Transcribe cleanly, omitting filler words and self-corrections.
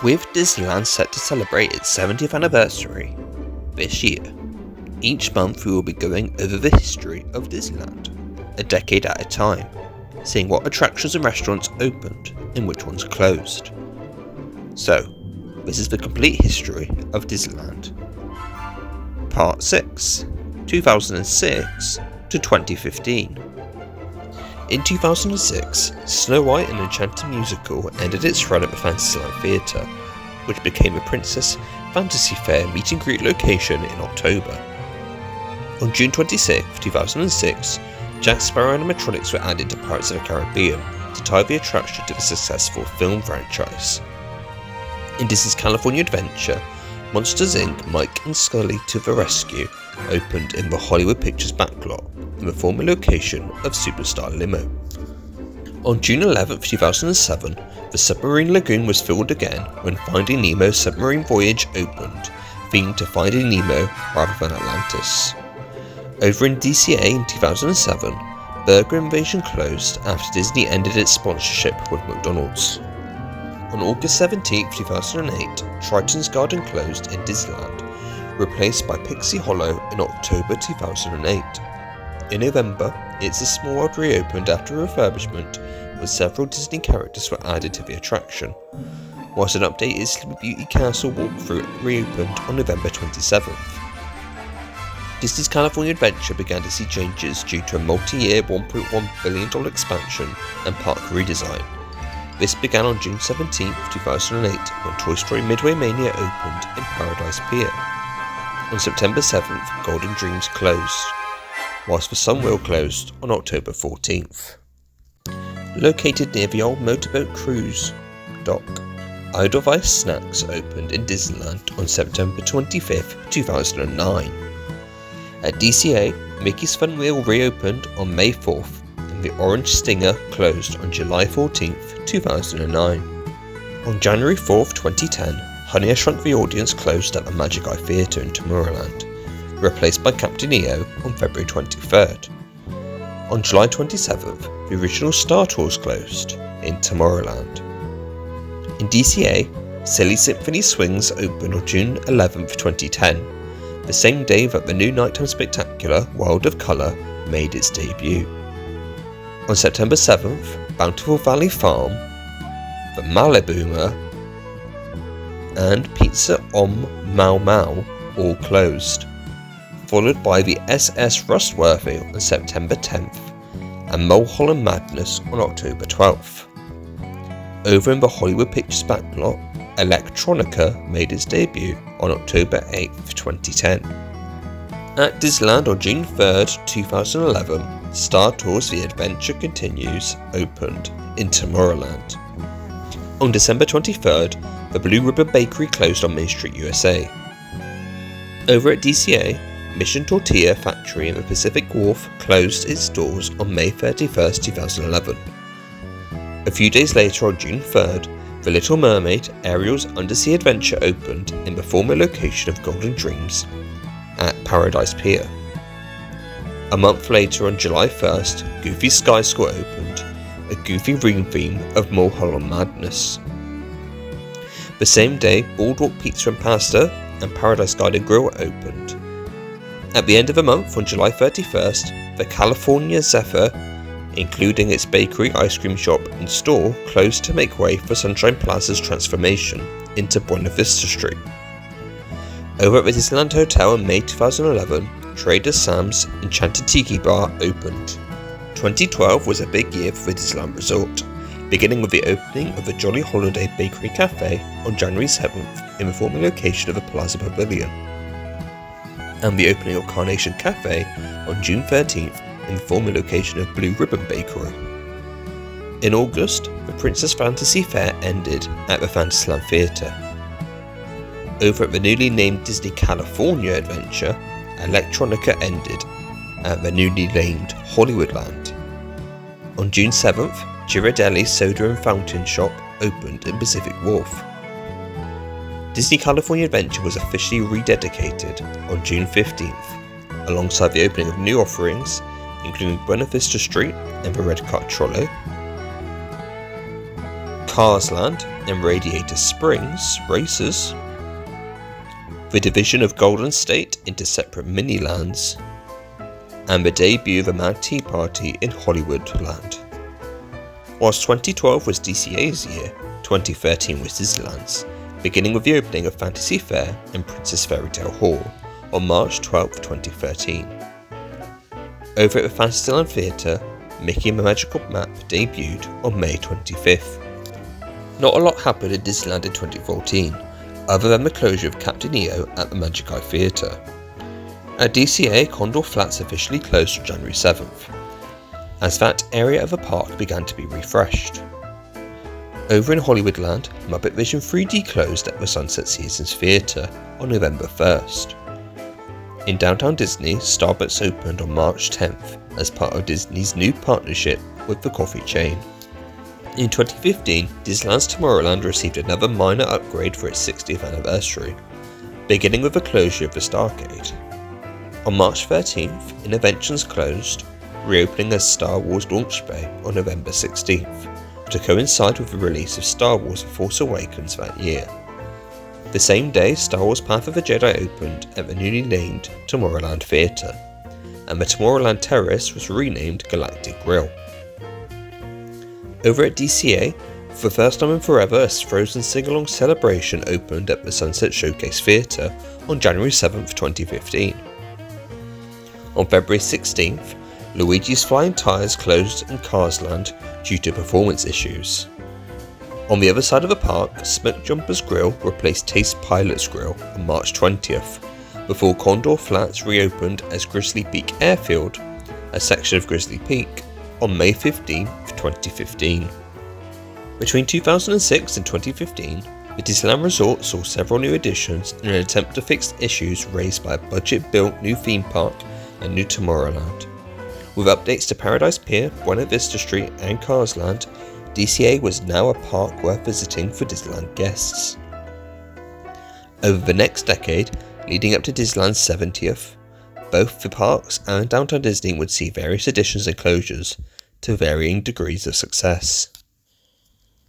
With Disneyland set to celebrate its 70th anniversary this year, each month we will be going over the history of Disneyland, a decade at a time, seeing what attractions and restaurants opened and which ones closed. So, this is the complete history of Disneyland. Part 6, 2006 to 2015. In 2006, Snow White and Enchanted Musical ended its run at the Fantasyland Theatre, which became a Princess Fantasy Fair meet and greet location in October. On June 26, 2006, Jack Sparrow animatronics were added to Pirates of the Caribbean to tie the attraction to the successful film franchise. In Disney's California Adventure, Monsters Inc. Mike and Sully to the Rescue opened in the Hollywood Pictures backlot in the former location of Superstar Limo. On June 11, 2007, the Submarine Lagoon was filled again when Finding Nemo's Submarine Voyage opened, themed to Finding Nemo rather than Atlantis. Over in DCA in 2007, Burger Invasion closed after Disney ended its sponsorship with McDonald's. On August 17, 2008, Triton's Garden closed in Disneyland, replaced by Pixie Hollow in October 2008. In November, It's a Small World reopened after refurbishment, with several Disney characters were added to the attraction, whilst an updated Sleeping Beauty Castle walkthrough reopened on November 27th. Disney's California Adventure began to see changes due to a multi-year $1.1 billion expansion and park redesign. This began on June 17, 2008, when Toy Story Midway Mania opened in Paradise Pier. On September 7th, Golden Dreams closed, whilst the Sunwheel closed on October 14th. Located near the old motorboat cruise dock, Edelweiss Snacks opened in Disneyland on September 25, 2009. At DCA, Mickey's Fun Wheel reopened on May 4th, and the Orange Stinger closed on July 14, 2009. On January 4, 2010, Honey, I Shrunk the Audience closed at the Magic Eye Theatre in Tomorrowland, replaced by Captain EO on February 23rd. On July 27th, the original Star Tours closed in Tomorrowland. In DCA, Silly Symphony Swings opened on June 11, 2010, the same day that the new nighttime spectacular World of Colour made its debut. On September 7th, Bountiful Valley Farm, the Maliboomer, and Pizza Om Mau Mau all closed, followed by the SS Rustworthy on September 10th and Mulholland Madness on October 12th. Over in the Hollywood Pictures backlot, Electronica made its debut on October 8, 2010. At Disneyland on June 3, 2011, Star Tours The Adventure Continues opened in Tomorrowland. On December 23rd, the Blue Ribbon Bakery closed on Main Street, USA. Over at DCA, Mission Tortilla Factory in the Pacific Wharf closed its doors on May 31, 2011. A few days later, on June 3rd, The Little Mermaid Ariel's Undersea Adventure opened in the former location of Golden Dreams at Paradise Pier. A month later, on July 1st, Goofy's Sky School opened, a Goofy Ring theme of Mulholland Madness. The same day, Boardwalk Pizza and Pasta and Paradise Garden Grill opened. At the end of the month, on July 31st, the California Zephyr, including its bakery, ice cream shop and store, closed to make way for Sunshine Plaza's transformation into Buena Vista Street. Over at the Disneyland Hotel in May 2011, Trader Sam's Enchanted Tiki Bar opened. 2012 was a big year for the Disneyland Resort, beginning with the opening of the Jolly Holiday Bakery Cafe on January 7th in the former location of the Plaza Pavilion, and the opening of Carnation Cafe on June 13th in the former location of Blue Ribbon Bakery. In August, the Princess Fantasy Fair ended at the Fantasyland Theatre. Over at the newly named Disney California Adventure, Electronica ended at the newly named Hollywoodland. On June 7th, Ghirardelli's Soda and Fountain Shop opened in Pacific Wharf. Disney California Adventure was officially rededicated on June 15th, alongside the opening of new offerings, including Buena Vista Street and the Red Cart Trolley, Cars Land and Radiator Springs races, the division of Golden State into separate mini-lands, and the debut of a Mad Tea Party in Hollywoodland. Whilst 2012 was DCA's year, 2013 was Disneyland's, beginning with the opening of Fantasy Fair and Princess Fairy Tale Hall on March 12, 2013. Over at the Fantasyland Theatre, Mickey and the Magical Map debuted on May 25th. Not a lot happened at Disneyland in 2014, other than the closure of Captain EO at the Magic Eye Theatre. At DCA, Condor Flats officially closed on January 7th, as that area of the park began to be refreshed. Over in Hollywoodland, Muppet Vision 3D closed at the Sunset Seasons Theatre on November 1st. In Downtown Disney, Starbucks opened on March 10th as part of Disney's new partnership with the coffee chain. In 2015, Disneyland's Tomorrowland received another minor upgrade for its 60th anniversary, beginning with the closure of the Stargate. On March 13th, Innoventions closed, reopening as Star Wars Launch Bay on November 16th, to coincide with the release of Star Wars The Force Awakens that year. The same day, Star Wars Path of the Jedi opened at the newly named Tomorrowland Theatre, and the Tomorrowland Terrace was renamed Galactic Grill. Over at DCA, for the first time in forever, a Frozen Sing-Along celebration opened at the Sunset Showcase Theatre on January 7th, 2015. On February 16th, Luigi's Flying Tires closed in Cars Land due to performance issues. On the other side of the park, Smoke Jumper's Grill replaced Taste Pilot's Grill on March 20th, before Condor Flats reopened as Grizzly Peak Airfield, a section of Grizzly Peak, on May 15, 2015. Between 2006 and 2015, the Disneyland Resort saw several new additions in an attempt to fix issues raised by a budget-built new theme park and new Tomorrowland. With updates to Paradise Pier, Buena Vista Street and Cars Land, DCA was now a park worth visiting for Disneyland guests. Over the next decade, leading up to Disneyland's 70th, both the parks and Downtown Disney would see various additions and closures to varying degrees of success.